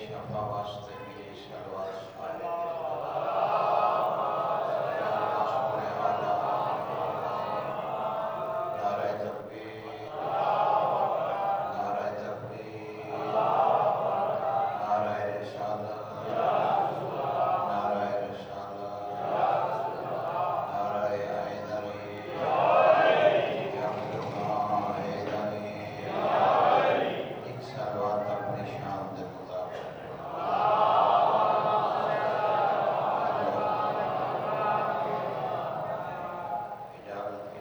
شفا واسطے بھی شلوات سارے یا اللہ سونے والا نعرہ تکبیر نعرہ تکبیر نعرہ رسالت نعرہ رسالت نعرہ حیدری یا مصطفیٰ حیدری ایک سلوات اپنی شان دے مطابق اجازت کی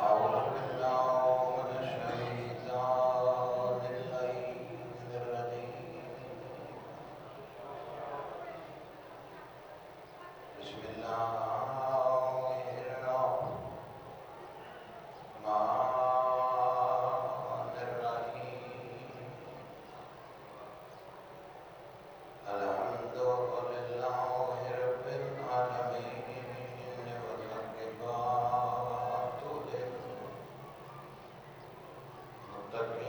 اعوذ باللہ من الشیطان الرجیم بسم اللہ الرحمن الرحیم الحمد للہ رب العالمین والعاقبۃ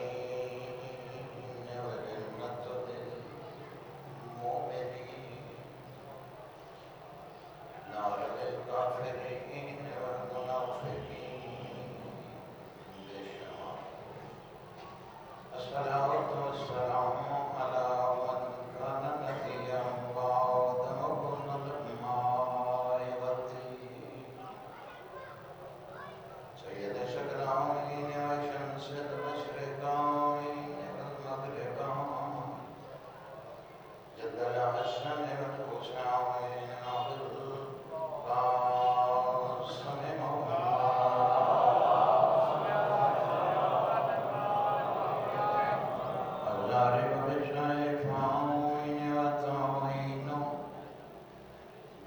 للمتقین والعصمۃ للمؤمنین نار للکافرین والمنافقین بے شمار الصلاة والسلام على من كان نبيا وآدم بن الماء والطين سيد الشكرين وشمس المشرقين والمغربين جد الحسن والحسين أبو القاسم الغارب بالشيفين والتعوين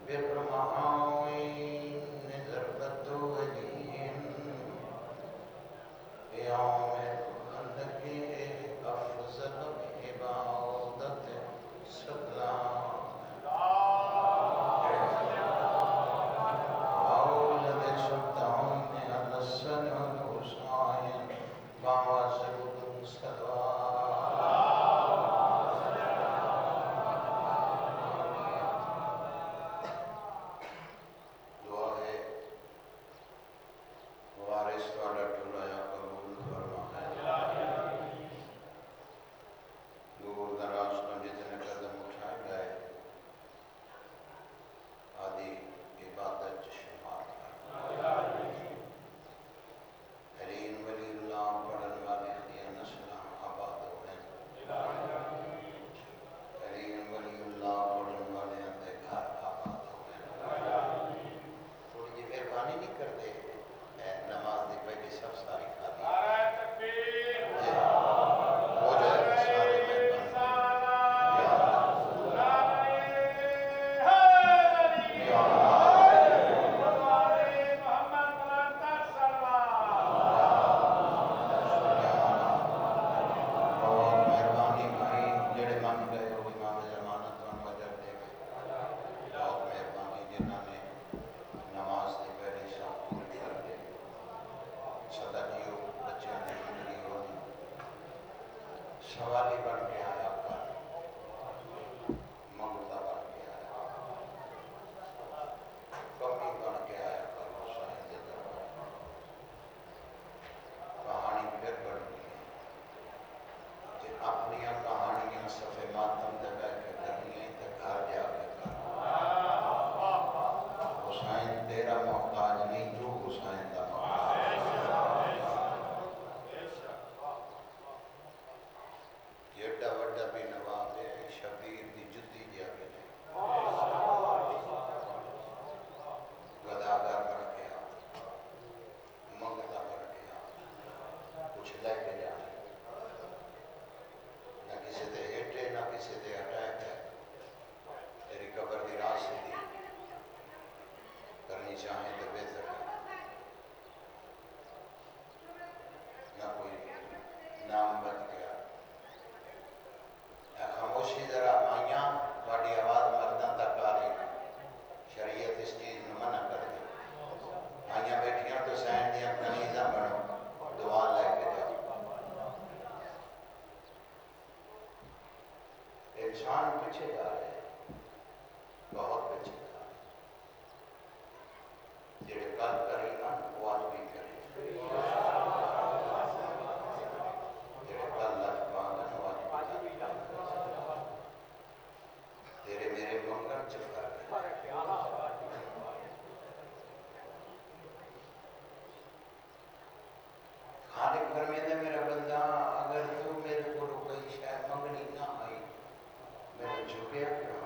بالرمعين ضربة وليهم يوم الخندق أفضل بعبادة سلام أولد سلطان على السلام الحسين وعواسب السلام دعا ہے وارث والا ٹھلایا قبول فرمائے دور دراز تو جتنے قدم اٹھائے گئے آدھی عبادت شمار حرین ولی اللہ پڑھن والے دیا نسلہ آباد ہوئے حرین ولی اللہ پڑھن والے اندے گھر آباد ہوئے تھوڑی جی مہربانی نہیں کرتے نماز دی پہلی سب ساری کھالی ہو جائے گا سارے مہربانی یا یا بہت مہربانی بھائی جڑے من گئے وہ امام ضمانت من وجہ دے گئے بہت مہربانی جنہوں نے نماز دی پہلی سب پوری کر دے صدا جیو بچے نے زندگی ہونی سوالی بن کے آیا کر منگتا بن کے آیا کمی بن کے آیا کر حسین دے دربار کہانی پھر بڑھ گئی کہ اپنی کہانیاں صفحے ماتم دے بیٹھ کے کرنی ہیں تو گھر جا کے کر حسین تیرا محتاج نہیں تو حسین دا محتاج ایڈا وڈا انسان پیچھے جا رہے ہیں، بہت پیچھے جا رہے ہیں۔ جڑے کل کریں نا وہ آج بھی کریں، جڑے کل لج پانا وہ آج بھی کریں۔ تیرے میرے منگل چ فرق ہے۔ خالق فرمیندے میرا بندہ اگر تو میرے کو کوئی شاید منگنی نہ آئی میرے جھکیا کیوں؟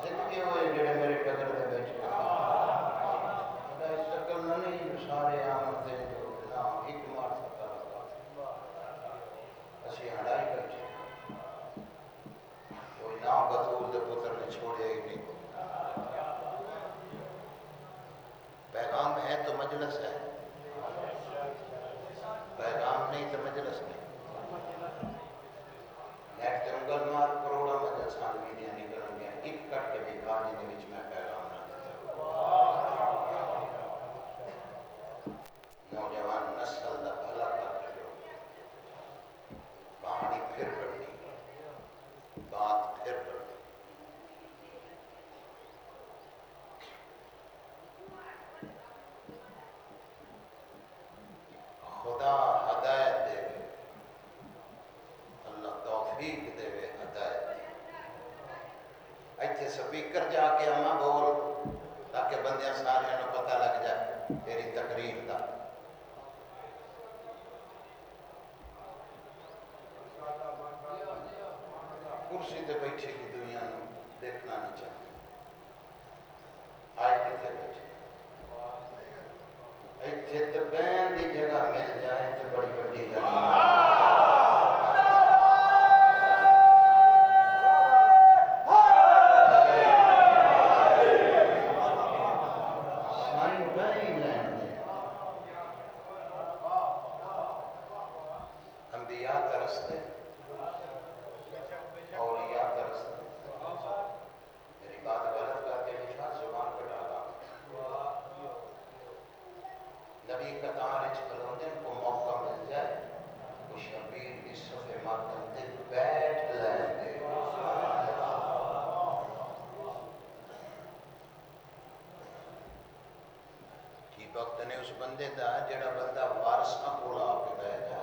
زندگی ہوئے جڑے میرے ٹگر دے بیٹھ خدا اس شکل نہ نہیں سارے آمد دے جو نہ ایک مار سکتا لگا اسی ہڑائی بیٹھے کوئی نہ بطول دے پتر نے چھوڑے ہی نہیں۔ پیغام ہے تو مجلس ہے، پیغام نہیں تو مجلس نہیں۔ نیٹ تے انگل مار کروڑا مجلس آن ویڈیاں نکلن گیا ایک کٹ کے بھی کہانی دے وچ میں پیغام نہ دیتا۔ نوجوان نسل دا بھلا کر رہے ہو، کہانی پھر بڑھنی، بات پھر بڑھنی۔ خدا ہدایت دے، اللہ توفیق دے ہدایت دے۔ ایتھے سپیکر جا کے اما بول تاکہ بندیاں سارے نو پتہ لگ جائے تیری تقریر دا۔ کرسی تے بیٹھے کی دنیا نو دیکھنا نہیں چاہتے، آئے کتے بیٹھے ایتھے تے بین دی جگہ مل جائے تے بڑی بڑی جگہ انبیاء کا رستے اولیاء کا رستے۔ میری بات غلط کر کے نشاط زبان پر ڈالا، نبی قطار کھلوندے کو موقع مل جائے وہ شبیر کی صفحے ماتم دے بیٹھ لیں دے۔ کی وقت نے اس بندے دا جڑا بندہ وارثاں کول آ کے بیٹھ جائے۔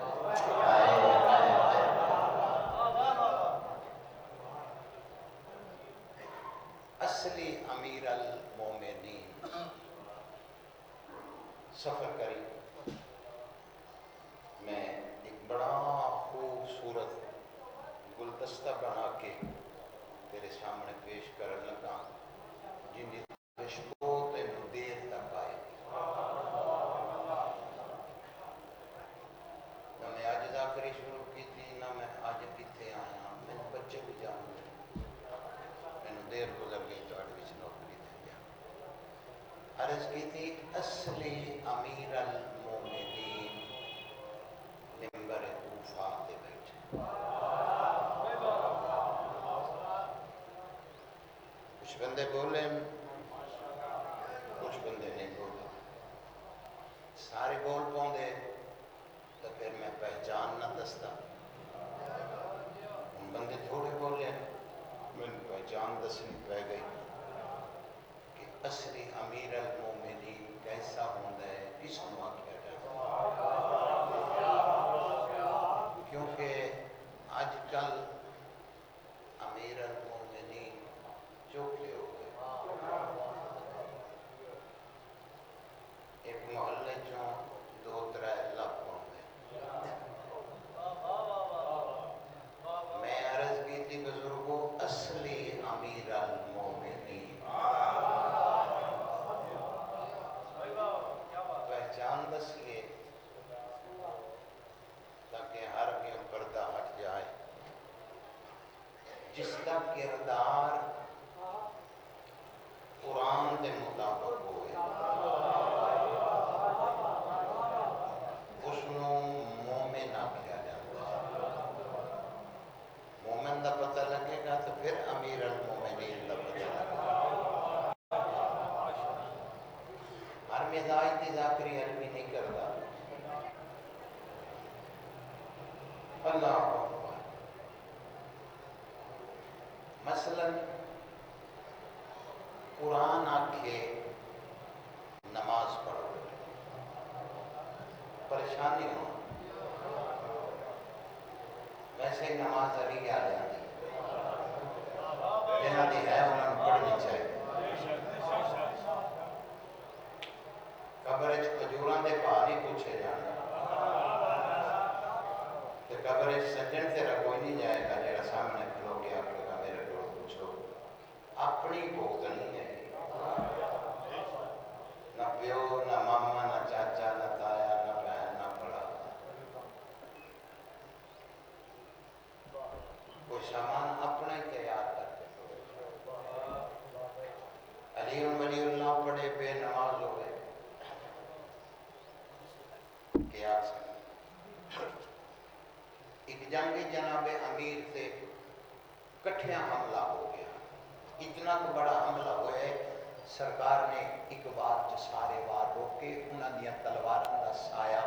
اصلی امیر المومنین سفر کری میں ایک بڑا خوبصورت گلدستہ بنا کے تیرے سامنے پیش کرنے لگا جن کی خوشبو تینوں دیر تک آئے گی۔ نہ میں آج ذاکری شروع کی تھی نہ میں آج کتے آیا، میں بچے بھی جانتے میں دیر گزر گئی تو اڈویچ نوکری دے گیا۔ عرض کی تھی اصلی امیر المومنین ممبر کوفہ دے بیٹھے، کچھ بندے بولے کچھ بندے نہیں بولے، سارے بول پاؤندے تو پھر میں پہچان نہ دستا، ان بندے تھوڑے بولے میں پہچان دسنی پہ گئی کہ اصلی امیر المومنین کیسا ہوتا ہے، کس کو آکھیا جاتا ہے، کیونکہ آج کل امیر المومنین چوکھے ہو گئے۔ ایک محلے چوں دو ترے لب ہوندے، میں عرض کی تھی بزرگوں اصلی امیر المومنین پہچان دسیے تاکہ ہر کے پردہ ہٹ جائے، جس کا کردار قرآن کے مطابق ہوئے اس نو مومن آکھیا جاتا ہے۔ مومن دا پتہ لگے گا تو پھر امیر المومنین دا پتہ لگے گا۔ ہر مزاج کی ذاکری علمی نہیں کرتا، اللہ اکبر۔ مثلاً قرآن آکھے نماز پڑھو، پریشانی ہو ویسے ہی نماز علی آ جاتی، جنہاں دی ہے انہوں نے پڑھنی چاہیے۔ قبر وچ کھجوراں دے بھا نہیں پوچھے جانے، تے قبر وچ سجن تیرا کوئی نہیں جائے گا جڑا سامنے کھلو کے آکھے گا میرے کو پوچھو۔ اپنی بھوت نہیں ہے، نہ پیو نہ ماما نہ چاچا نہ تایا نہ بہن نہ بڑا، کوئی سامان اپنا ہی تیار کر کے علی ولی اللہ پڑھے بے نماز ہوئے کیا سکتے۔ ایک جنگ جناب امیر سے کٹھیاں حملہ ہو گیا، اتنا تو بڑا حملہ ہوا ہے سرکار نے ایک بار جو سارے وار روکے انہاں دیاں تلواراں دا سایہ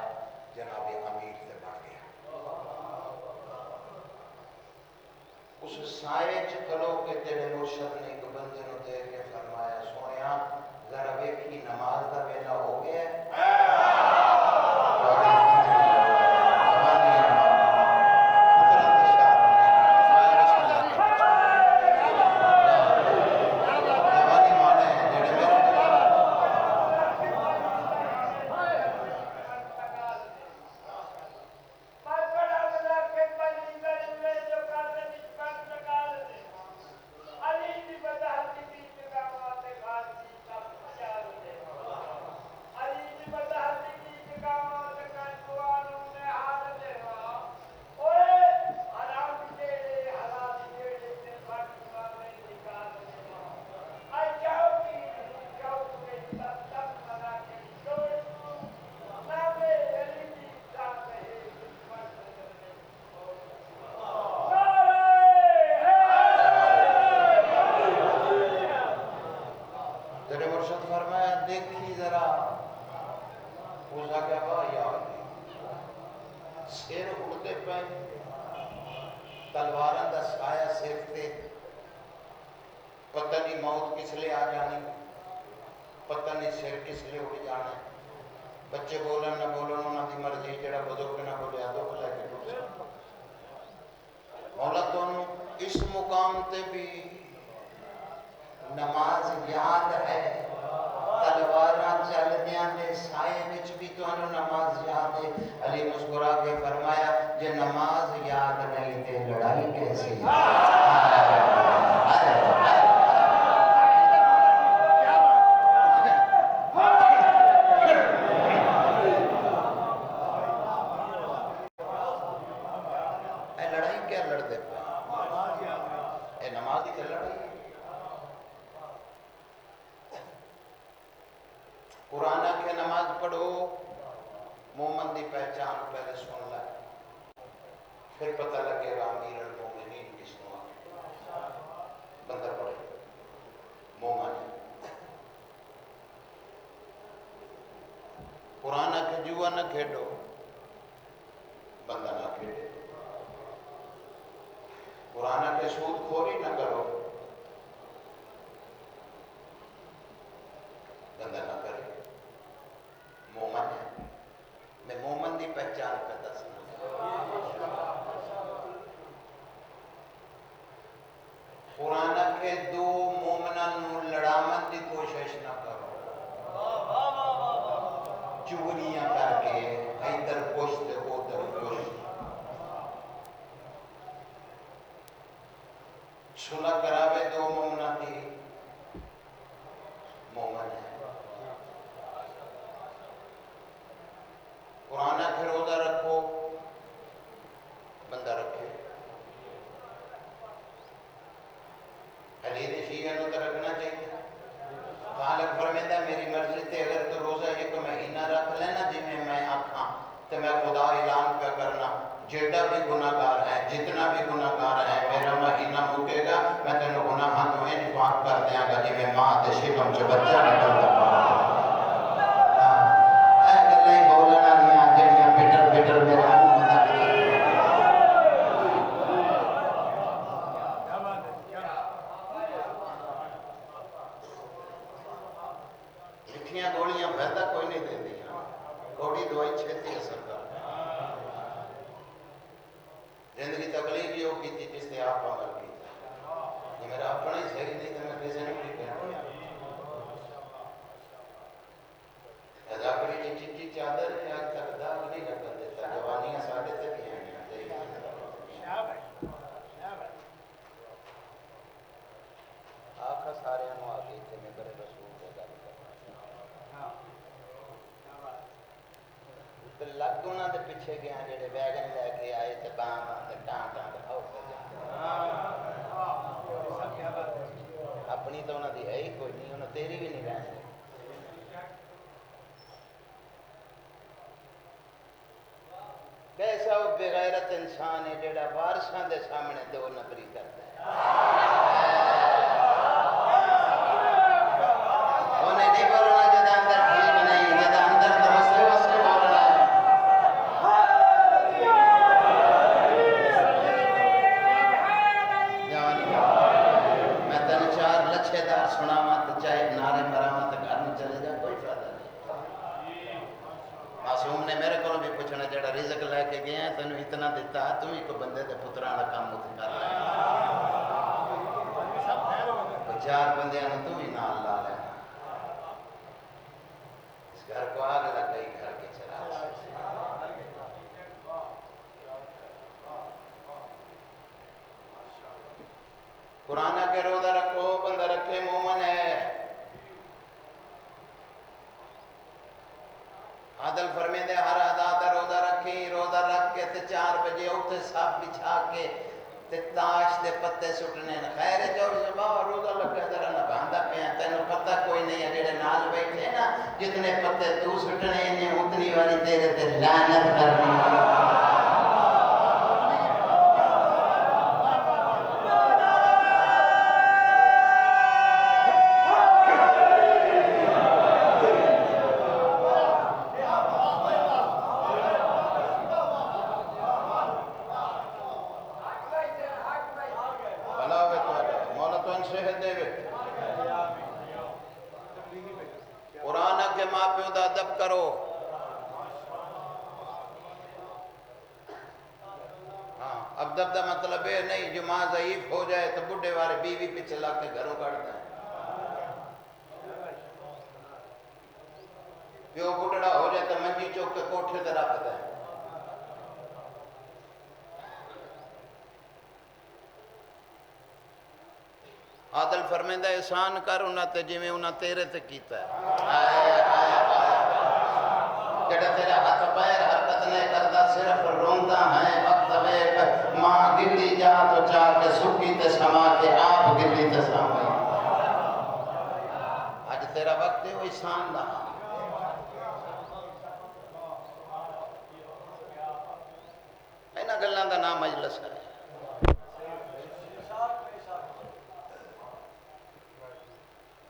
جناب امیر سے بڑھ گیا، اس سائے چ کھلو کے تیرے مرشد نے ایک بندے نو دے کے فرمایا سونیا ذرا ویکھی نماز دا ویلا ہو گیا ہے۔ تلواراں دا سایہ سر تے، پتہ نہیں موت کس لئے آ جانی، پتہ نہیں سر کس لئے اٹھ جانا، بچے بولن نہ بولن انہاں دی مرضی، جڑا بزرگ نہ بولے آدھو بلے کے ٹوٹ سکتا۔ مولا تونوں اس مقام تے بھی نماز یاد ہے، تلواراں چل دیاں دے سائے وچ بھی تونوں نماز یاد ہے۔ علی مسکرا کے فرمایا جے نماز یاد نہیں تے لڑائی کیسے لڑائی کیا لڑ دے پہ اے نماز ہی چل رہی ہے۔ قرآن کے نماز پڑھو، مومن دی پہچان پہلے سن لائے، پھر پتہ لگے گا امیر المومنین کس کو بندہ پڑھے مومن ہے۔ قرآن کے جوا نہ کھیڈو، بندہ نہ کھیڈے۔ قرآن کے سود خوری نہ کرو، بندہ نہ کرے۔ مومن ہے، میں مومن دی پہچان کا دسنا۔ قرآن کے دو مومنوں لڑامن دی کوشش نہ کرو، چوریاں کر کے ادھر پشت ادھر پشت، صلح کراوے دو مومنہ دی، مومن ہے۔ قرآن کے روزہ رکھو، بندہ رکھے۔ حدیث شیعہ نو تو رکھنا چاہیے۔ خالق فرمیندہ میری مرضی تے اگر تو روزہ ایک مہینہ رکھ لینا جی میں آکھاں تو میں خدا اعلان پہ کرنا جیڑا بھی گناہگار ہے جتنا بھی گناہگار ہے میرا مہینہ مکے گا میں تینوں گناہاں تو انج پاک کر دیاں گا جی میں ماں تے شکم چ بچہ نکل دا۔ اے گلیں بولنا دیاں جڑیاں پٹر پٹر میرے منہ کی تھی جس نے آپ عمل کی یہ میرا اپنا ہی صحیح نہیں تو میں کسی نے بھی کہنا اداکری جی چیچی چادر ہے آج تک داغ نہیں لگن دیتا جوانیاں ساڑھے تک ہی ہیں آخر سارے انہوں آگئی تھے میں برے رسول دے گا لگ انہوں دے پیچھے گیا جڑے ویگن لے کے آئے تے بام تے ٹان دکھاؤ کر اپنی تو انہوں دی ہے ہی کوئی نہیں انہوں تیری بھی نہیں رہنے کیسا وہ بغیرت انسان ہے جڑا وارثاں دے سامنے دو نبری کرتا ہے انہیں نہیں بولنا جدا اندر ٹھیک نہیں جدا اندر تو وسے وسے بولنا ہے میں تین چار لچھے دار سناواں تو چاہے نعرے مراواں تو گھر میں چلے جا کوئی فائدہ نہیں معصوم نے میرے کو بھی پوچھنا جڑا رزق لے کے گیا ہے تینوں اتنا دیتا تم ہی کو بندے تے پتراں دا کام اتنے کر لے چار بندیاں نے تم ہی نال لا لینا اس گھر کو آگ لگ گئی گھر کے چراغ قرآن کے روزہ رکھو بندہ رکھے مومن ہے عادل فرمے دے ہر ادا دا روزہ رکھی روزہ رکھ کے تے 4 بجے اٹھے سب بچھا کے تے تاش دے پتے سٹنے خیر چور صبح روزہ لگا ذرا نہ باندھا پیا تینوں پتہ کوئی نہیں ہے جڑے نال بیٹھے نا جتنے پتے تو سٹنے نے اتنی والی تیرے تے لعنت کرنی قرآن کے ماں پیو دا ادب کرو ہاں ادب دا مطلب ہے نہیں جو ماں ضعیف ہو جائے تو بڈھے والے بیوی پیچھے لا کے گھروں کاٹتا ہے پیو بڈھڑا ہو جائے تو منجی چوک کے کوٹھے تے رکھتا ہے عادل فرمیندہ احسان کر انہاں تے جویں انہاں تیرے تے کیتا ہے جڑا تیرا ہاتھ پیر حرکت نہیں کرتا صرف روندا ہے وقت ویک ماں گلی جا تو چاہ کے سکی تے سما کے آپ گلی تے سما اج تیرا وقت ہے وہ احسان دا اینا گلاں دا نام مجلس ہے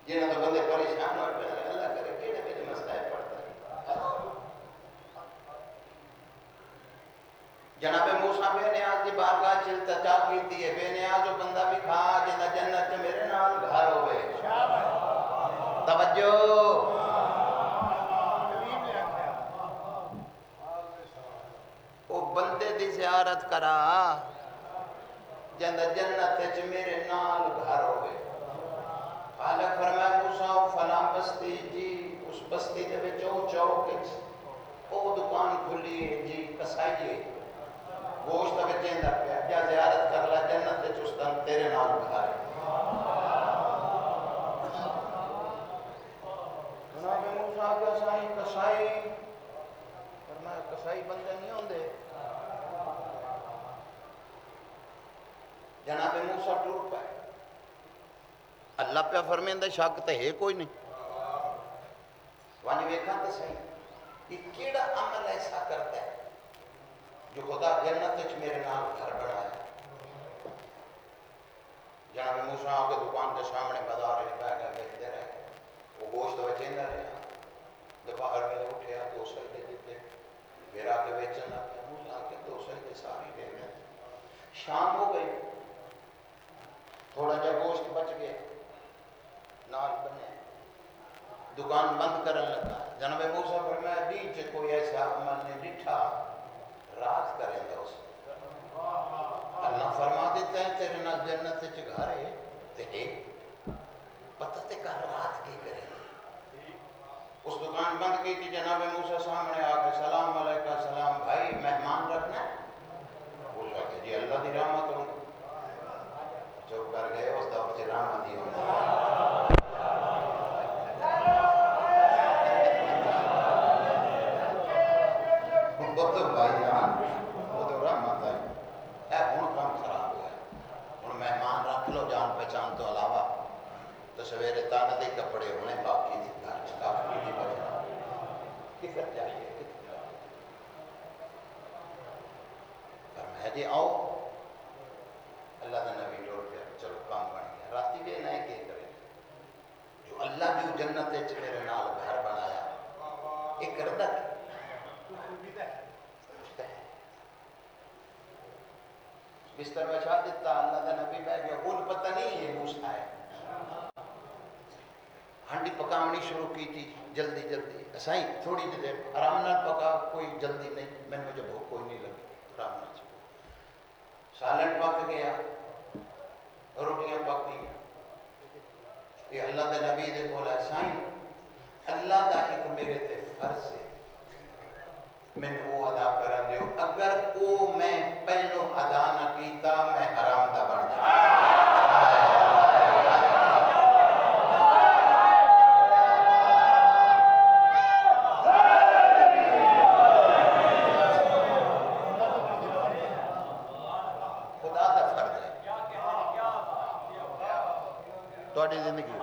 جنہاں تو بندے پریشان ہو پہ اللہ کرے کیڑے کیڑے مسائل پڑھتا ہے جناب موسیٰ بے نیاز دی بارگاہ چلتا چاہ کیتی ہے بے نیاز و بندہ بھی کھا جنہ جنت میرے نال گھر ہوئے توجہ او بندے دی زیارت کرا جنہ جنت میرے نال گھر ہوئے خالق فرمایا موسیٰ فلاں بستی جی اس بستی دے میں چوک او دکان کھلی ہے جی کسائیے گوشت میں چیندہ پیا جا زیارت کر لا جنت چستان تیرے نال بھائے جناب موسیٰ کیا سائی کسائی فرمایا کسائی بندے نہیں ہوں دے جناب موسیٰ ٹور پائے اللہ پہ فرمیندہ شک تے ہے کوئی نہیں وانی ویکھاں تے صحیح یہ کیڑا عمل ایسا کرتا ہے جو خدا جنت وچ میرے نام گھر بنایا جناب موسیٰ کے دکان کے سامنے بازار میں بیٹھ کے بیچتے رہے وہ گوشت بچیندا رہا دوپہر میں اٹھیا 2 سجدے دیتے پھر آ کے بیچن لگ گیا موسیٰ کے 2 سجدے ساری دے گئے شام ہو گئی تھوڑا جا گوشت بچ گیا نال بنے دکان بند کرن لگا جناب موسیٰ فرمایا بیچ کوئی ایسا عمل نے ڈٹھا رات کریں گا اس اللہ فرما جنت چگارے تے پتہ تے کل رات کی کرے اس دکان بند کی تھی جناب موسیٰ سامنے آ کے سلام علیکہ سلام بھائی مہمان رکھنا ہے بول رہا کہ جی اللہ دی رحمت ہوں چپ کر گئے اس دور سے رحمت ہی ہوں وہ تو بھائی جان وہ تو رحمت ہے اے ہون کام خراب ہوا ہے ہون مہمان رکھ لو جان پہچان تو علاوہ تو سویرے تانا دے کپڑے ہونے باقی تھی گھر چکا پھر نہیں بجنا کدھر جائیے فرمایا جی آؤ اللہ کا نبی ٹوٹ گیا چلو کام بن گیا راتی بھی نئے کے کرے جو اللہ جو جنت میرے نال گھر بنایا ایک کردہ بستر بچھا دیتا اللہ کا نبی بیٹھ گیا ان پتہ نہیں یہ موسیٰ ہے ہانڈی پکاونی شروع کی تھی جلدی جلدی اسائیں تھوڑی دیر آرام نہ پکا کوئی جلدی نہیں میں مجھے بھوک کوئی نہیں لگی آرام نہ سالن پک گیا روٹیاں پک گیا یہ اللہ کے نبی دے بولا سائیں اللہ کا ایک میرے تے فرض ہے میں نے وہ ادا کر دیو اگر وہ میں پہلو ادا نہ کیتا میں حرام دا بن جاتا تھوڑی زندگی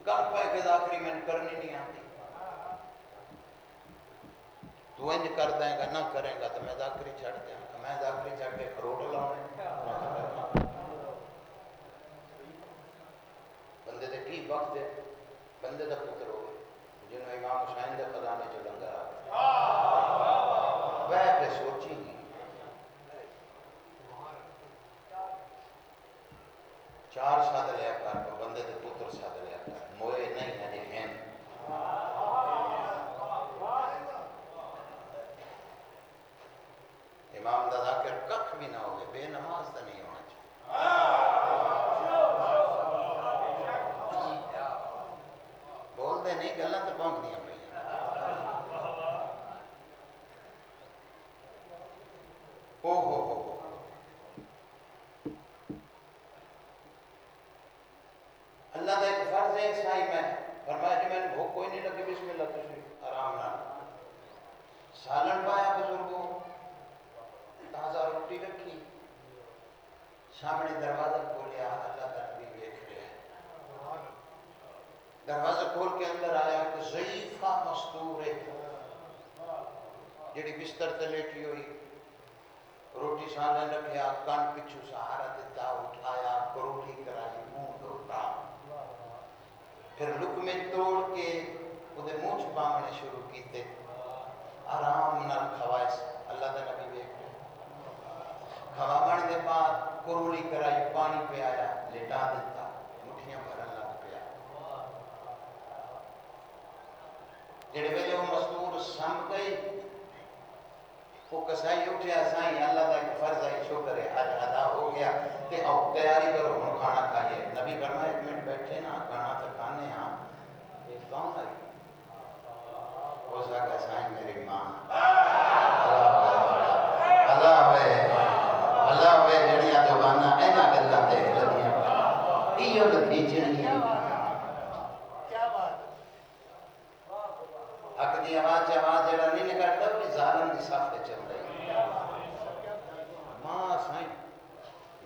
گل پائے کہ آخری میں کرنی نہیں آتی تو انج کر دیں گا نہ کریں گا تو میں داخری چھڑ دیں گا میں داخری چھڑ کے کروڑ لاؤں بندے دے کی وقت ہے بندے دا پتر ہو گئے جنہوں امام حسین دے خزانے جو لنگر آ گئے پہ سوچی گی 4 ساتھ لیا کر بندے دے پتر ساتھ لیا کر موئے نہیں ہے ہیں امام دا ذاکر ککھ بھی نہ ہوگے بے نماز دا نہیں ہونا چاہیے بول دے نہیں گلہ تو پہنچ دیا پہ ہو اللہ کا ایک فرض ہے سائی میں فرمایا جی میں نے بھوک کوئی نہیں لگی بسم اللہ تشریف آرام نہ سالن پایا بزرگوں تازہ روٹی رکھی سامنے دروازہ کھولیا اللہ کا نبی دیکھ رہا ہے دروازہ کھول کے اندر آیا کہ ضعیفہ مستور ہے جڑی بستر تے لیٹی ہوئی روٹی سامنے رکھیا کان پچھو سہارا دیتا اٹھایا روٹی کرائی منہ دھوتا پھر لقمے توڑ کے وہ منہ چھپانے شروع کیتے آرام نال کھوائے اللہ کا نبی دیکھ کھوانے دے بعد کروڑی کرائی پانی پہ آیا لیٹا دیتا مٹھیاں بھرن لگ پیا جڑے ویلے وہ مزدور سم گئی وہ کسائی اٹھیا سائیں اللہ کا ایک فرض ہے شکر ہے آج ادا ہو گیا کہ آؤ تیاری کرو ہم کھانا کھائیے نبی فرمایا 1 منٹ بیٹھے نا کھانا تو کھانے ہاں ایک کون آئی ہو سکا سائیں میری ماں اللہ ہوئے جڑیاں دوبانا اینا گلہ تے لگیاں ایو لگی چنیاں کیا بات حق دی آواز جڑا نہیں نکلتا وہ ظالم دی صاف تے چل رہی ماں سائیں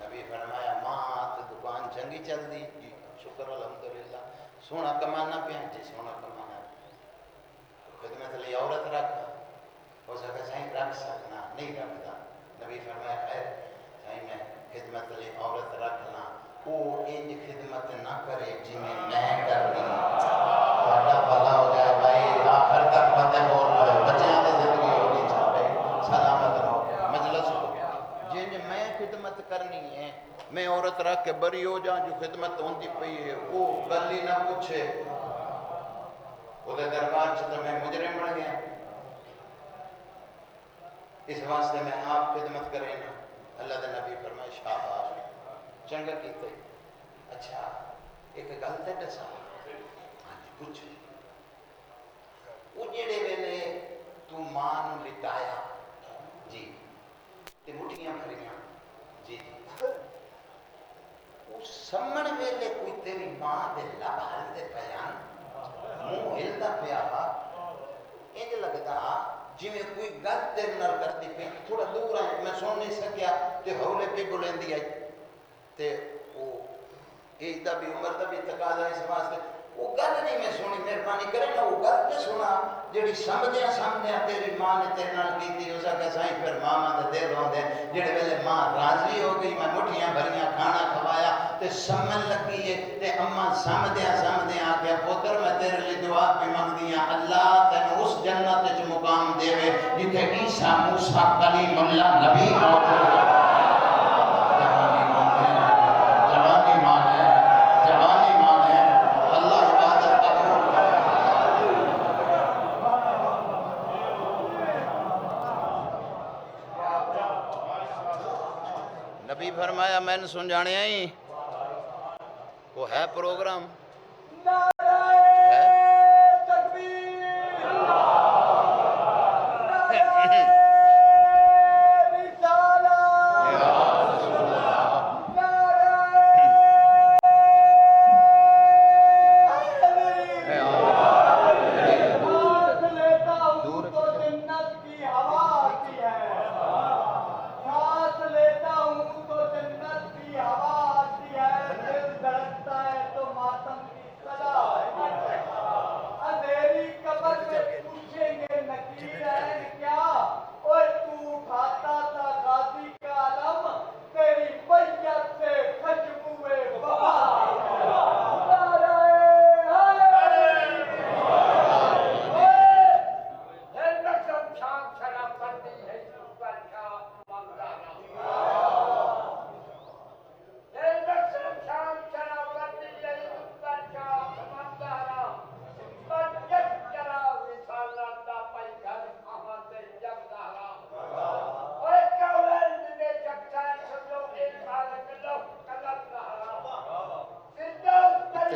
نبی فرمایا ماں تو دکان چنگی چل دی جی شکر الحمدللہ سونا کمانا پیا جی سونا کمانا خدمت لی عورت رکھ ہو سکتا سائیں رکھ سکنا نہیں رکھتا نبی فرمایا خیر سائیں میں خدمت لی عورت رکھنا وہ انج خدمت نہ کرے جی میں کرنی بڑا بھلا ہو جائے بھائی آخر تک فتح بول رہے بچیاں دے زندگی ہونی چاہے سلامت رہو مجلس ہو جن میں خدمت کرنی ہے میں عورت رکھ کے بری ہو جاؤں جو خدمت ہوندی پئی ہے وہ گلی نہ پوچھے وہ دربار سے میں مجرم بن گیا اس واسطے میں آپ خدمت کریں نا اللہ دے نبی فرمائے شاباش چنگا کیتے اچھا ایک گل تے دسا ہاں جی پوچھ وہ جڑے ویلے تو ماں نو لٹایا جی تے مٹھیاں بھریاں جی جی وہ سمن ویلے کوئی تیری ماں دے لب ہلدے پیان منہ ہلدا پیا انج لگدا جی میں کوئی گل تیرے نال کرتی پئی تھوڑا دور آئے میں سن نہیں سکیا تے ہولے پہ بلندی آئی تے وہ ایج دا بھی عمر دا بھی تقاضا اس واسطے وہ گل نہیں میں سنی مہربانی کرے نا وہ گل تے سنا جڑی سمجھیا تیری ماں نے تیرے نال کیتی اس آکھیا سائیں پھر ماں دے دل ہوندے جڑے ویلے ماں راضی ہو گئی میں مٹھیاں بھریاں کھانا کھوایا تے سمن لگی ہے تے اماں سمدیاں آکھیا پتر میں تیرے لیے دعا بھی منگدی ہاں اللہ تینوں اس جنت وچ مقام دیوے جتھے عیسیٰ موسیٰ کلیم اللہ نبی موجود نبی فرمایا میں نے سن جانے آئی وہ ہے پروگرام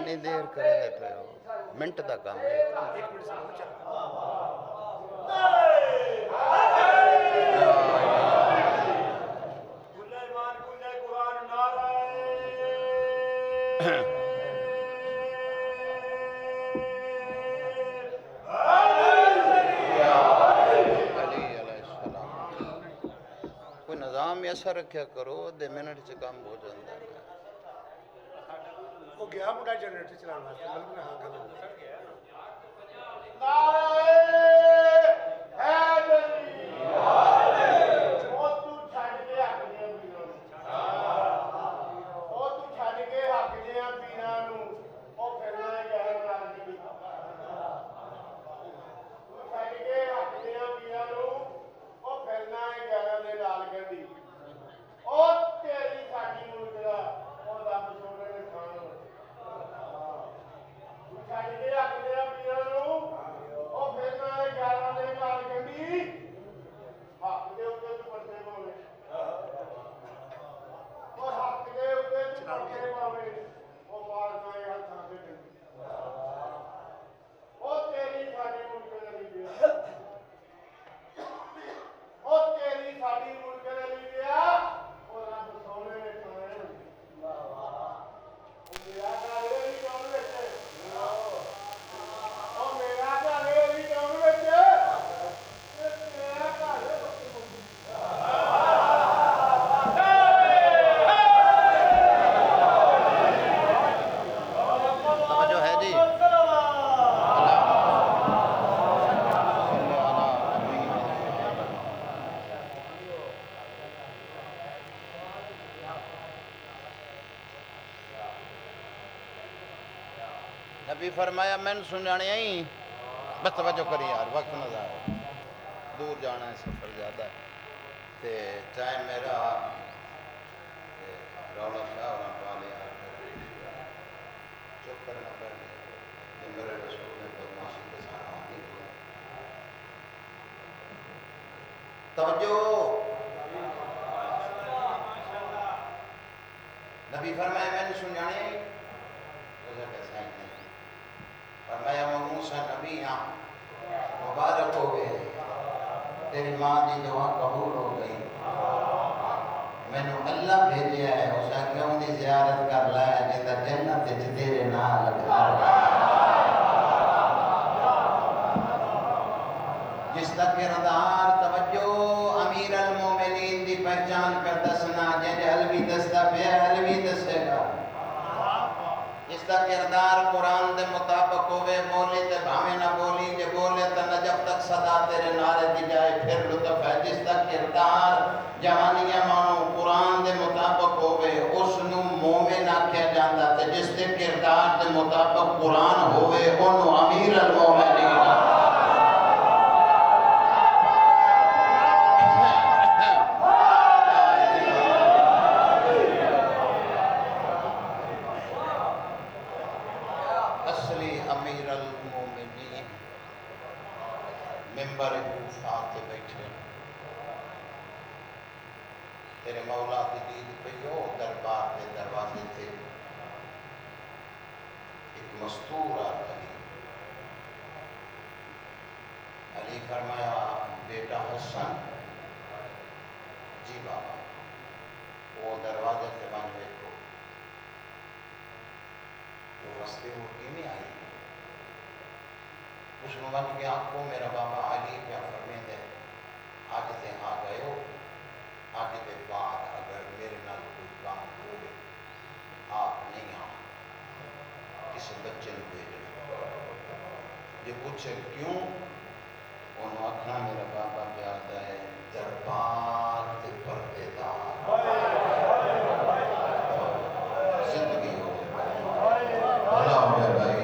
اتنی دیر کرے پہ منٹ دا کام ہے کوئی نظام ایسا رکھیا کرو دے منٹ سے کام ہو جاتا ہے وہ گیا مڈا جنریٹر چلانا واسطے مطلب نہ ہاں گل نبی فرمایا میں نے سن جانے آئی بس توجہ کری یار وقت نہ ضائع دور جانا ہے سفر زیادہ ہے تے چاہے میرا رولا شاہ اور پالے چپ کرنا پڑے میرے رسول نے بدماشی کے ساتھ آتی توجہ نبی فرمایا میں نے سنجانے اسے کیسا ہی نہیں فرمایا میں موسیٰ نبی ہاں مبارک ہو گئے تیری ماں دی دعا قبول ہو گئی میں نے اللہ بھیجیا ہے اسے کیوں دی زیارت کر لایا جیتا جنت تیرے نال گھر جس کا کردار توجہ امیر المومنین دی پہچان کر دسنا جنہیں علوی دستا پہ علوی دسے گا جس کا کردار قرآن دے مطابق ہوئے بولی تے بھامے نہ بولی جے بولے تے نجب تک صدا تیرے نعرے دی جائے پھر لطف ہے جس کا کردار جوانیاں مانو قرآن دے مطابق ہوئے اس نو مومن آکھیا جاندہ تے جس دے کردار دے مطابق قرآن ہوئے انہوں امیر المومنین ممبر کوفہ کے بیٹھے تیرے مولا کی دید پہیو دربار کے دروازے تھے ایک مستور آدمی علی فرمایا بیٹا حسن جی بابا وہ دروازے سے بن بیٹھو وہ رستے اٹھی میں آئی اس میں بن کے آنکھوں میرا بابا علی پہ فرمین دے آج تے ہاں گئے ہو آج تے بعد اگر میرے نال کوئی کام ہوئے آپ نہیں آؤں کسی بچے نے بھیجنا یہ پوچھے کیوں انہوں اکھنا میرا بابا پیادا ہے دربار تے پردے دار زندگی ہو جائے بھلا ہو گئے بھائی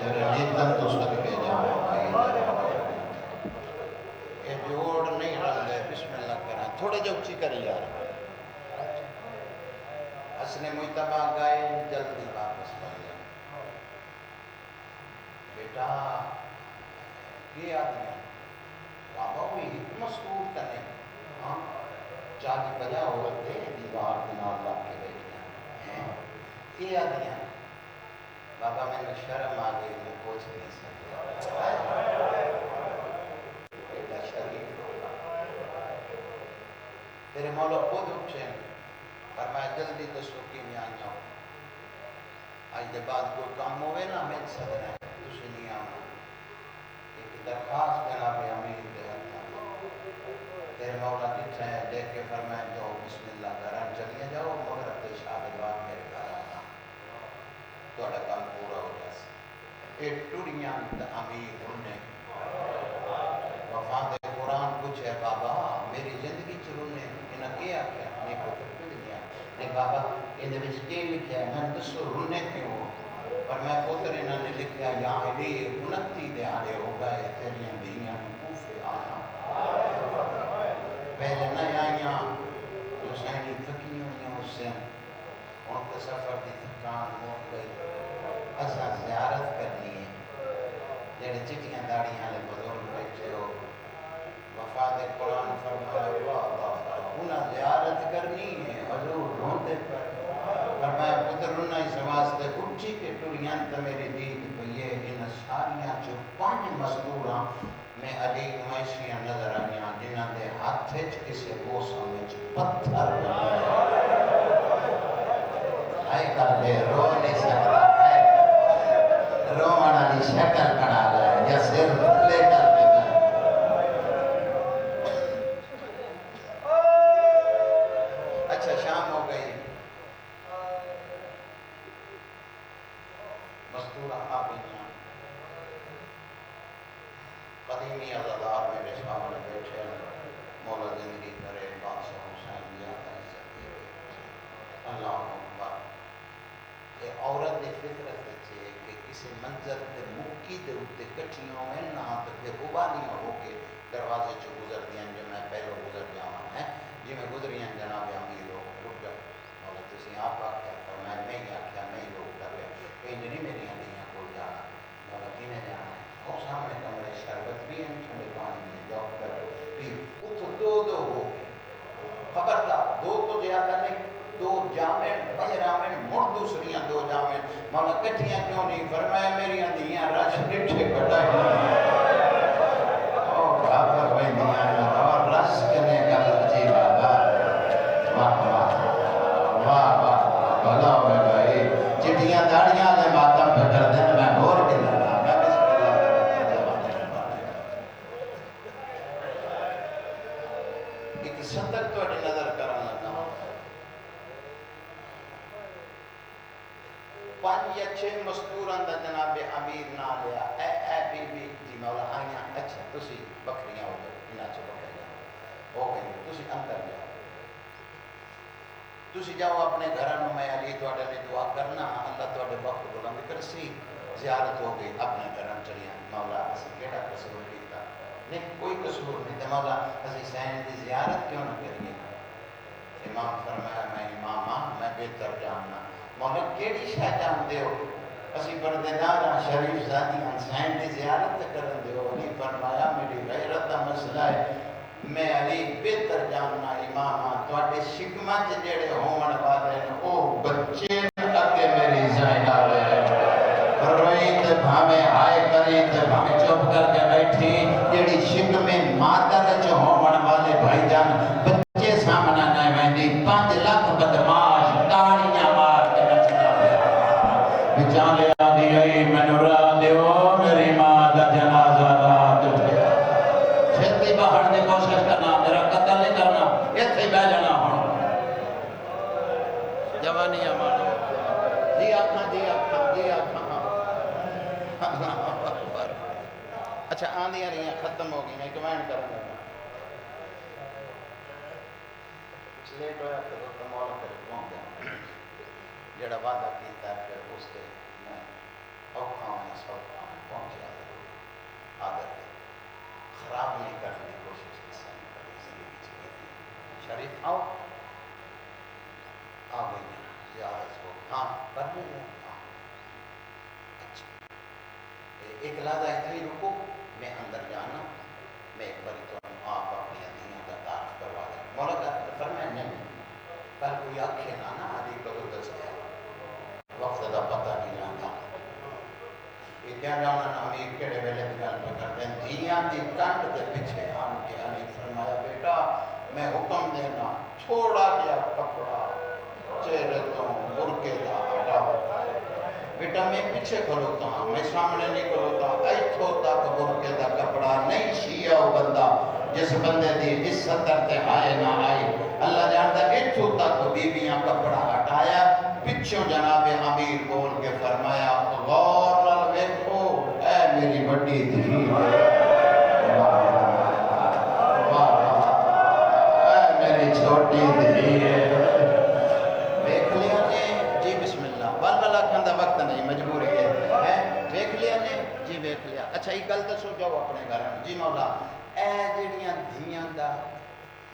جرے نیتن تو صدقے جاؤ یہ جوڑ نہیں رہا ہے بسم اللہ کرنا تھوڑے جو اچھی کری یار حسن مجتبہ گئے جلدی واپس بن جائے بیٹا یہ آدمی ہے بابا ہوئی مستور کرنے ہاں چاہتی بجا عورت ہے دیوار دنال لاکھ کے بیٹھنا یہ آدمی ہے بابا میں نے شرم آگئی میں پوچھ نہیں سکتا بیٹا شریف تیرے مولا خود اٹھے فرمایا جلدی دسو کی میں آن جاؤں آج دے بعد کوئی کام ہوئے نا میں صدر ہے تجھے نہیں آنا ایک درخواست جناب امیر دے تیرے مولا کچھ ہے دیکھ کے فرمایا جاؤ بسم اللہ گھران چلیے جاؤ مگر اپنے شاہد بعد میرے گھر آنا توڑا کام پورا ہو جیسے ایک ٹوڑیاں امیر ہونے وفاد قرآن کچھ ہے بابا میری زندگی چلونے انہاں کیا کیا نہیں کو پھر دنیا نہیں بابا یہ دے کے لکھیا ہے میں دسو رونے کیوں پر میں پوتر انہاں نے لکھیا یا علی 29 دے آلے ہو گئے تیریاں دیاں کوفے آیا پہلے نہ آئیاں جو سائنی تھکی ہوئیں اس سے ان کے سفر دی تھکان ہو گئی اساں زیارت کرنی ہے جڑے چٹیاں داڑیاں لے بزرگ بیٹھے ہو وفاد قرآن فرمایا انہاں زیارت کرنی ہے حضور ڈھونڈے پر فرمایا پتر رونا اس واسطے اٹھی کے ٹوریاں تا میری دید پہیے ان ساریاں جو 5 مزدوراں میں علی نمائشیاں نظر آئیاں جنہاں دے ہاتھے کسے گوساں میں پتھر آئے کر دے رو نہیں سکتا ہے رومانہ دی شکل بنا لائے یا سر لے کر دے اچھا شام ہو گئی مستورہ آبینیاں قدیمی عزادار میرے سامنے بیٹھے مولا زندگی کرے بادشاہ حسین دیا اللہ اکبر یہ عورت دی فطرت ہے کہ کسی منظر تے مکی دے اتے کٹھیوں میں نہ تو پھر ابالیاں ہو کے دروازے چو گزر دیاں جو میں پہلو گزر جاؤں ہے جی میں گزریاں جناب امیر ہو اٹھ جا مولا تسی آپ آکھیا فرمایا میں ہی آکھیا میں ہی لوگ کر رہے کہیں نہیں میری ہنڈیاں کو جانا مولا کی میں جانا ہے اور سامنے کمرے شربت بھی ہیں ٹھنڈے پانی میں ڈاکٹر پھر اتھ دو ہو گئے خبردار 2 تو زیادہ نہیں دو جامن بجرامن مڑ دوسریاں دو جامن مولا کٹھیاں کیوں نہیں فرمایا میری اندیاں رش ڈٹھے کٹائی او بابا کوئی دیاں اور رش کنے گا عجیب بابا واہ واہ واہ واہ بھلا ہوئے بھائی چٹیاں داڑیاں لے ماتم پہ کر دیں میں اور کے لگا میں بسم اللہ ایک صدق تو اڈی نظر کرن لگا 5 یا 6 مستوراں دا جناب امیر نہ لیا اے بی بی جی مولا آئیاں اچھا تسی بکریاں ہو گئے انہاں چ بکریاں ہو گئی تسی اندر جاؤ تسی جاؤ اپنے گھروں میں علی تواڈے لئی دعا کرنا اللہ تواڈے وقت بلند کرسی زیارت ہو گئی اپنے گھروں چڑیاں مولا اسی کیڑا قصور کیتا نہیں کوئی قصور نہیں تے مولا اسی حسین دی زیارت کیوں نہ کریے امام فرمایا میں امام ہاں میں بہتر جاننا مولا کیڑی شے جانتے ہو اسی پردیدار شریف زادی حسین دی زیارت کرن دیو علی فرمایا میری غیرت دا مسئلہ ہے میں علی بہتر جاننا امام ہاں تواڈے شکمہ جڑے ہون والے او بچے اگے میری زینب روئی تے بھاویں آئے کری تے بھاویں چپ کر کے بیٹھی جڑی شکمے مادر چ ہون والے بھائی جان بچے سامنے نہ ویندی 5 لاکھ بدماش تاڑیاں مار کے نچنا پیا بچالے آدھی آئی مینوں راہ دیو میری ماں دا جنازہ رات اٹھیا چھتی باہر دی کوشش کرنا میرا قتل نہیں کرنا ایتھے ہی بہ جانا ہوں جوانی مانو جی آکھاں جی آکھاں جی آکھاں اللہ اکبر اچھا آندیاں رہیاں ختم ہو گئی میں کمائن کرنا کچھ لیٹ ہویا تو مولا پھر پہنچ گیا جڑا وعدہ کیتا ہے پھر اس سے میں اوکھاں میں سوکھاں میں پہنچیا عادت خراب نہیں کرنے کی کوشش کسی نے کری زندگی چکی تھی شریف آؤ آ گئی زیارت ہو ہاں کر لیں ہاں اچھا ایک لحظہ اتنی رکو میں اندر جانا میں ایک باری تو آپ اپنی دینوں کا تعارف کروا دیں مولا کا فرمایا نہیں کل کوئی آنکھیں نہ علی کو دس گیا وقت کا پتہ نہیں رہتا یہ کیا جانا امیر کیڑے ویلے کی گل پہ کرتے ہیں دھیاں دی کنڈ کے پیچھے آن کے علی فرمایا بیٹا میں حکم دینا چھوڑا گیا کپڑا چہرے تو برکے دا ہٹاؤ بیٹا میں پیچھے کھلوتا ہوں میں سامنے نہیں کھلوتا ایتھوں تک برکے دا کپڑا نہیں شیعہ و بندہ جس بندے دی عزت کرتے آئے نہ آئی اللہ جانتا ایتھوں تک بیویاں کپڑا ہٹایا پچھوں جناب امیر بول کے فرمایا غور نال ویکھو اے میری بڑی دھی اے میری چھوٹی دھی ویکھ لیا نے جی بسم اللہ والا کھان دا وقت نہیں مجبوری ہے ویکھ لیا نے جی ویکھ لیا اچھا یہ گل دسو جاؤ اپنے گھر جی مولا اے جڑیاں دھیاں دا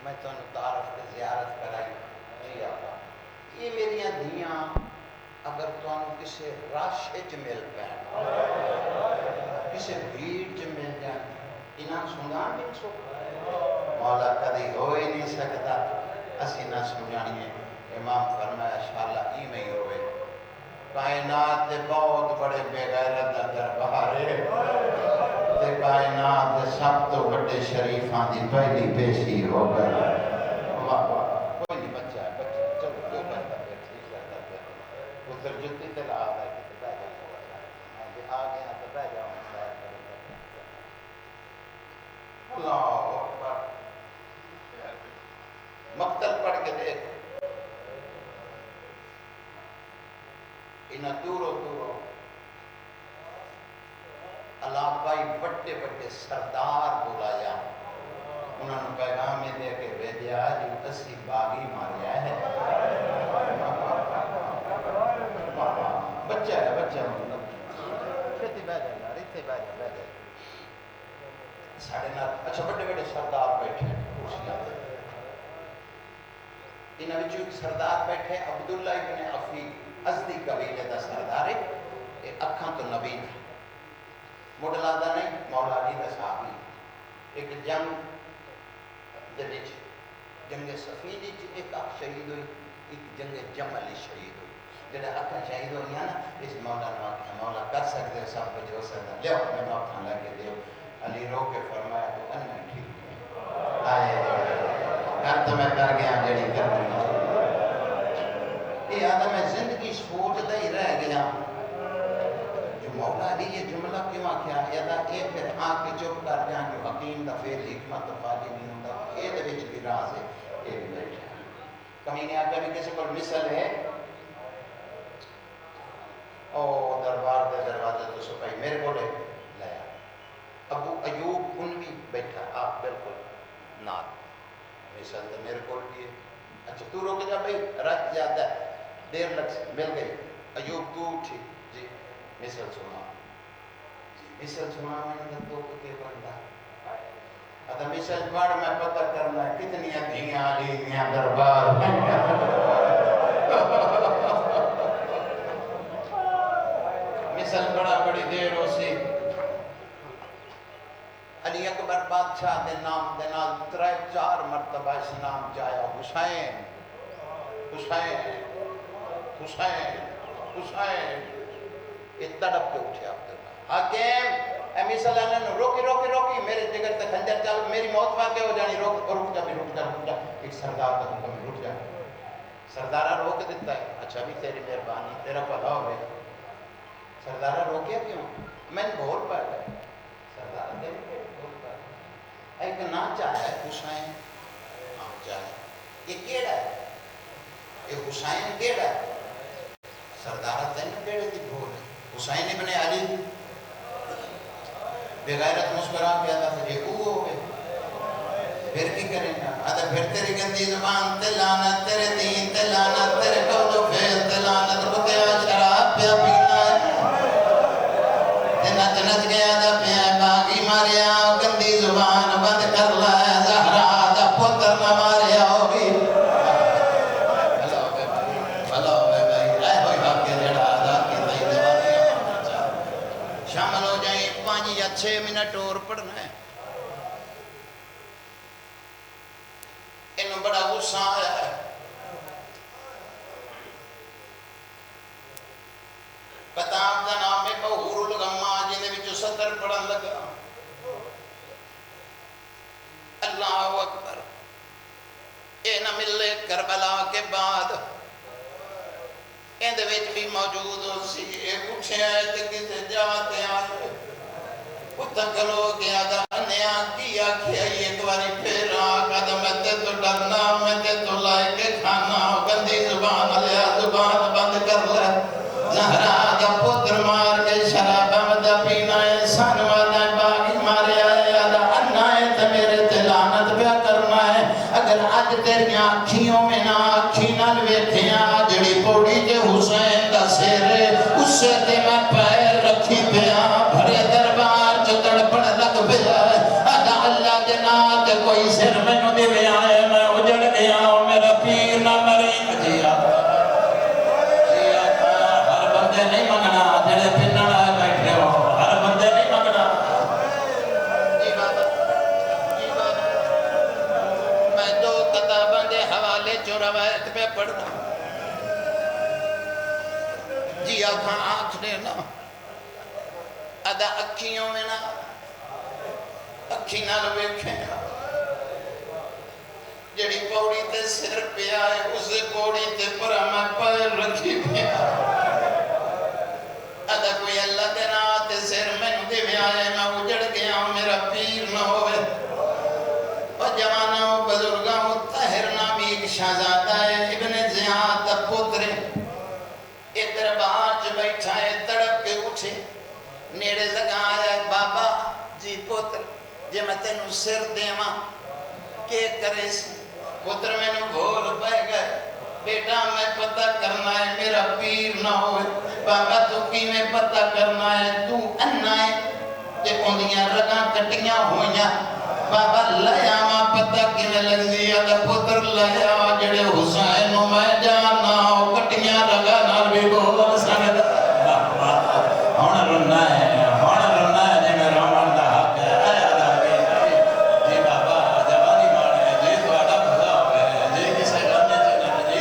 میں تانوں تعارف تے زیارت کرائی جی آقا یہ میریاں دھیاں اگر تانوں کسے راشے چ مل پین کسے بھیڑ چ مل جائیں انہاں سنگان نہیں سو مولا کدی ہو ہی نہیں سکتا اسی نہ سنجانیے امام فرمایا شاءاللہ ای میں ہی ہوئے کائنات دے بہت بڑے بے غیرت دا دربار ہے تے کائنات دے سب تو بڑے شریفاں دی پہلی پیشی ہو گئی واہ واہ کوئی نہیں بچہ ہے بچہ چلو جو بچہ ہے ٹھیک رہتا ہے ادھر جتی تے لا آتا ہے کہ بہ جاؤں میں بھی آ گیا تو بہ جاؤں اللہ اکبر مقتل پڑھ کے دیکھ انہاں دورو دورو علاقائی بڑے بڑے سردار بلایا انہوں نے پیغام دے کے بھیجا جو اسی باغی ماریا ہے بچہ ہے بچہ کھیتی بہ جائے گا ریتے بہ جائے ساڑھے نال اچھا بڑے بڑے سردار بیٹھے کرسیاں دے انہاں وچوں ایک سردار بیٹھے عبداللہ ابن عفیق ازدی قبیلے دا سردار ہے ایک اکھاں تو نبی تھا مڈلا دا نہیں مولا علی دا صحابی ایک جنگ دے وچ جنگ صفین وچ ایک اکھ شہید ہوئی ایک جنگ جمل شہید ہوئی جڑا اکھاں شہید ہوئی نا اس مولا نے آخیا مولا کر سکتے ہو سب کچھ ہو سکتا لیو میں اکھاں لے کے دیو علی رو کے فرمایا تو انہیں ٹھیک آئے کر تو میں کر گیا جڑی کرنی یہ آدھا میں زندگی سوچتا ہی رہ گیا جو مولا علی یہ جملہ کیوں آکھیا یہ دا اے پھر آنکھ کے چپ کر جاں جو حکیم دا فیل حکمت فاجی نہیں ہوندا یہ دے وچ بھی راز ہے یہ بھی بیٹھا کمینے آگے بھی کسی کو مثل ہے او دربار دے دروازے تو سپاہی میرے کو لے لیا ابو ایوب انوی بیٹھا آپ بالکل نال مثل تو میرے کو بھی ہے اچھا تو روک جا بھئی رات زیادہ دیر لگ مل گئی ایوب تو اٹھی جی مثل سنا جی مثل سنا میں نے تو کے بندہ اتا مثل پڑھ میں پتہ کرنا ہے کتنی دھیاں علی میاں دربار مثل بڑا بڑی دیر ہو سی علی اکبر بادشاہ دے نام دے نال 3-4 مرتبہ اس نام جایا حسین حسین حسین حسین یہ تڑپ کے اٹھے آپ کے حاکم اے مثل اللہ نے روکی روکی روکی میرے جگر تے خنجر چل میری موت واقع ہو جانی رک جا بھی رک جا ایک سردار کا حکم رک جا سردارہ روک دیتا ہے اچھا بھی تیری مہربانی تیرا بھلا ہوئے سردارہ روکیا کیوں میں نے بھول پا گیا سردارہ تیری بھول پا گیا ایک نا چاہا ہے حسین نا چاہا یہ کیڑا ہے یہ حسین کیڑا ہے سردارہ تینے کیڑے دی بھول ہے حسین ابن علی بغیرت مسکران کیا تھا یہ او ہوئے پھر کی کریں گا آدھا پھر تیری گندی زبان تلانت تیرے دین تلانت تیرے قول و فیل تلانت کتیا شراب پیا پینا ہے نچ نچ گیا دا پیا باغی ماریا گندی زبان بند کر لائے زہرا دا پتر نہ ماریا ہوگی بھلا ہوئے بھائی اے ہوئی حق کے جڑا آدھا کی دائی دیوانی آمانا چاہ شامل ہو جائیں 5 یا 6 منٹ اور پڑھنا ہے انہوں بڑا غصہ آیا ہے کتاب دا نام ہے بہور الغمہ جنہیں بھی جو صدر پڑھن لگا اللہ اکبر اے نہ ملے کربلا کے بعد اندھے ویچ بھی موجود ہو سی اے اٹھے آئے تھے کسے جاتے آئے اتنگلو گیا دا انیا کیا کیا ایک باری پھر آقا دا میں تے تو ڈرنا میں تے تو لائے کے کھانا گندی زبان لیا زبان بند کر لے زہرا دا پتر مار کے شرابہ مدہ پینا ہے سانوانا ہے باغی مارے آئے آدھا انہ ہے تے میرے تلانت پہ کرنا ہے اگر آج تیری آنکھیوں میں نہ آنکھی نہ لویتھیاں جڑی پوڑی کے حسین دا سیرے اس سے تے میں پیر رکھی پیا بھرے دربار جو تڑپڑ لگ پیا آدھا اللہ جنات کوئی سر میں نو دے آئے میں اجڑ گیا ہوں میرا پیر نہ مری جیا ہر بندے نہیں مانگنا جڑے پنڑ آئے بیٹھے ہو ہر بندے نہیں مانگنا جی بات میں 2 کتاباں دے حوالے جو روایت پہ پڑھنا جی آنکھاں آنکھ دینا آدھا اکھیوں میں نہ اکھی نہ لویکھیں جڑی پوڑی تے سر پہ آئے اسے پوڑی تے پر میں پیر رکھی پہ آدھا کوئی اللہ دے رات سر میں نو دے میں آئے میں اجڑ گیا ہوں میرا پیر نہ ہوئے اور جوانہ و بزرگاں و طاہر نامی ایک شہزادہ ہے ابن زیاد پتر ایک دربار جو بیٹھا ہے تڑپ کے اٹھے نیڑے لگا آیا بابا جی پتر جے میں تینوں سر دیواں کہ کرے سی پتر میں نے بھول پہ گئے بیٹا میں پتہ کرنا ہے میرا پیر نہ ہوئے بابا تو کی میں پتہ کرنا ہے تو انہ ہے جے اندیاں رگاں کٹیاں ہوئیاں بابا لیا ماں پتہ کی میں لگ دیا دا پتر لیا جڑے حسین میں جانا ہو کٹیاں رگاں نال بھی بول سکتا ہونا رنہ ہے جی میں رومان دا حق ہے آیا دا جی بابا جوانی مانے جی تو آڈا بھلا ہوئے جی کسے گانے جی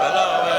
ਭਲਾ ਹੋਵੇ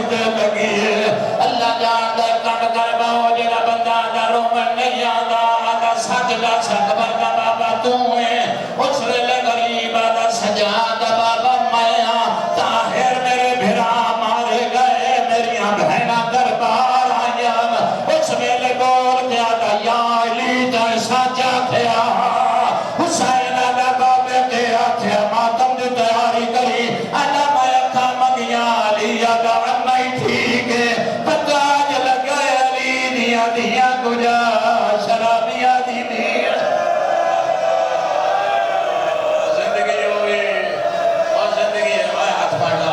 کتے لگی ہے اللہ جاندا کٹ کر باو جڑا بندہ دا رومن نہیں آندا آندا سچ دا سکبر دا بابا تو ہے اس ویلے غریب دا سجاد دا بابا میں ہاں طاہر میرے بھرا مارے گئے میریاں بہناں دربار آئیاں اس ویلے بول کے آدھا یا علی تے سچا تھیا حسین دا بابے تے آتھیا ماتم دی تیاری کری آدھا میں اکھا منگیاں علی آدھا نہیں ٹھیک ہے پتہ ج لگے علی دیا دیا کجا شرابیاں دی دیا زندگی ہوئی اور زندگی ہے وہ ہاتھ پڑھا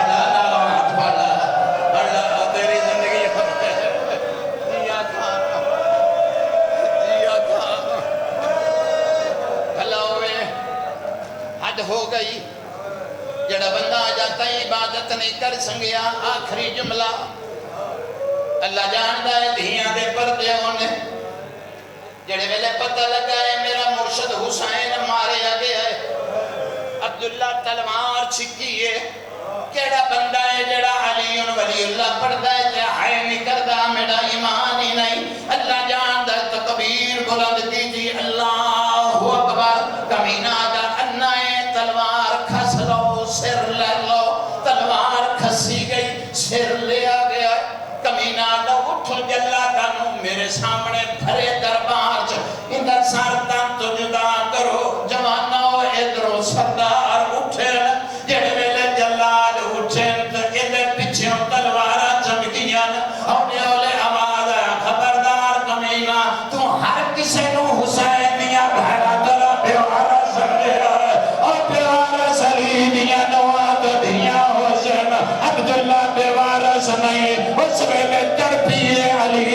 نالوں ہاتھ پڑھا تیری زندگی دیا تھا بھلا ہوئے حد ہو گئی جڑا بندہ آ جاتا ہے عبادت نہیں کر سنگیا آخری جملہ اللہ جاندا ہے دھیاں دے پردے ہونے جڑے ویلے پتہ لگا ہے میرا مرشد حسین مارے گیا ہے عبداللہ تلوار چھکی ہے کیڑا بندہ ہے جڑا علی ولی اللہ پڑھدا ہے تے ہائے نہیں کردا میرا ایمان ہی نہیں اللہ جاندا ہے تکبیر بلند کیجی اللہ اکبر کمینہ دا انا تلوار کھس لو سر لے لو تلوار کھسی گئی سر لیا گیا کمینہ دا اٹھ جلادہ نو میرے سامنے بھرے دربار اندر سارتان تو جدا کرو جوانو ادھرو سردار اٹھے جڑے ویلے جلاد اٹھے تو ادھر پیچھے تلوارا چمکیاں اونے اولے آواز ہے خبردار کمینہ تو ہر کسے نو حسین دیا بھیرا ترہ پیوارا سمجھے اور پیوارا سلی دیا نوات دیا حسین عبداللہ پیوارا سنائی اس ویلے تڑپیے علی